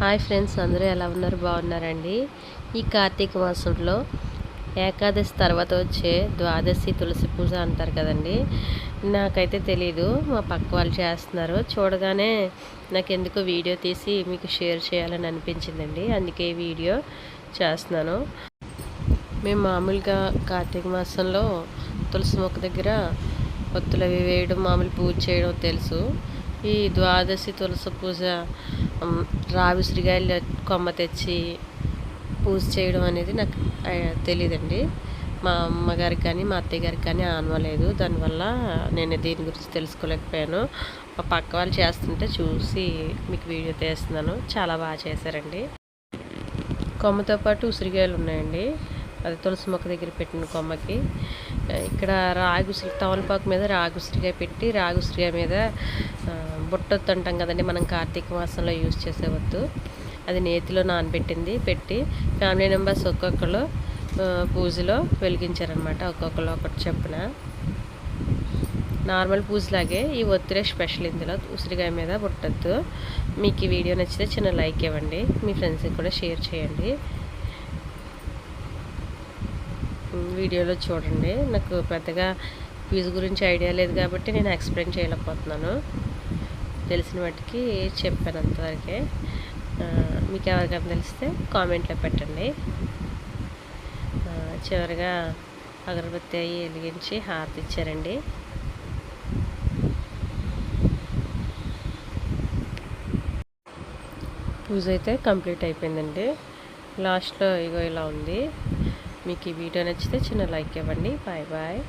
Hi friends, అందరూ ఎలా ఉన్నారు? బాగున్నారండి. ఈ కార్తీక మాసంలో ఏకాదశి తర్వాత వచ్చే ద్వాదశి తులసి పూజ అంటారు కదండి. నాకైతే తెలీదు, మా పక్క వాళ్ళు చేస్తున్నారు. చూడగానే నాకు ఎందుకో వీడియో తీసి మీకు షేర్ చేయాలని అనిపించిందండి, అందుకే వీడియో చేస్తున్నాను. మేము మామూలుగా కార్తీక మాసంలో తులసి మొక్క దగ్గర ఒత్తులు అవి వేయడం, మామూలు పూజ చేయడం తెలుసు. ఈ ద్వాదశి తులసి పూజ రావి ఉసిరికాయలు కొమ్మ తెచ్చి పూజ చేయడం అనేది నాకు తెలియదండి. మా అమ్మగారికి కానీ మా అత్తయ్య గారికి కానీ ఆనవలేదు. దానివల్ల నేను దీని గురించి తెలుసుకోలేకపోయాను. మా పక్క వాళ్ళు చేస్తుంటే చూసి మీకు వీడియో తీస్తున్నాను. చాలా బాగా చేశారండి. కొమ్మతో పాటు ఉసిరికాయలు ఉన్నాయండి. అది తులసి మొక్క దగ్గర పెట్టిన కొమ్మకి. ఇక్కడ రాగి ఉసిరి, తమలపాకు మీద రాగి ఉసిరికాయ పెట్టి, రాగి ఉసిరికాయ మీద బుట్టొత్తు అంటాం కదండి మనం కార్తీక మాసంలో యూజ్ చేసే వద్దు, అది నేతిలో నానబెట్టింది పెట్టి ఫ్యామిలీ మెంబర్స్ ఒక్కొక్కరు పూజలో వెలిగించారనమాట. ఒక్కొక్కరు ఒకటి చెప్పున. నార్మల్ పూజలాగే ఈ ఒత్తిరే స్పెషల్. ఇందులో ఉసిరికాయ మీద బుట్టొత్తు. మీకు ఈ వీడియో నచ్చితే చిన్న లైక్ ఇవ్వండి, మీ ఫ్రెండ్స్కి కూడా షేర్ చేయండి. వీడియోలో చూడండి. నాకు పెద్దగా ఫీజు గురించి ఐడియా లేదు కాబట్టి నేను ఎక్స్ప్లెయిన్ చేయలేకపోతున్నాను. తెలిసిన వాటికి చెప్పాను అంతవరకే. మీకు ఎవరికైనా తెలిస్తే కామెంట్లో పెట్టండి. చివరిగా అగరబత్తి అయ్యి వెలిగించి హారతి ఇచ్చారండి. పూజ అయితే కంప్లీట్ అయిపోయిందండి. లాస్ట్లో ఇగో ఇలా ఉంది. మీకు ఈ వీడియో నచ్చితే చిన్న లైక్ ఇవ్వండి. Bye bye.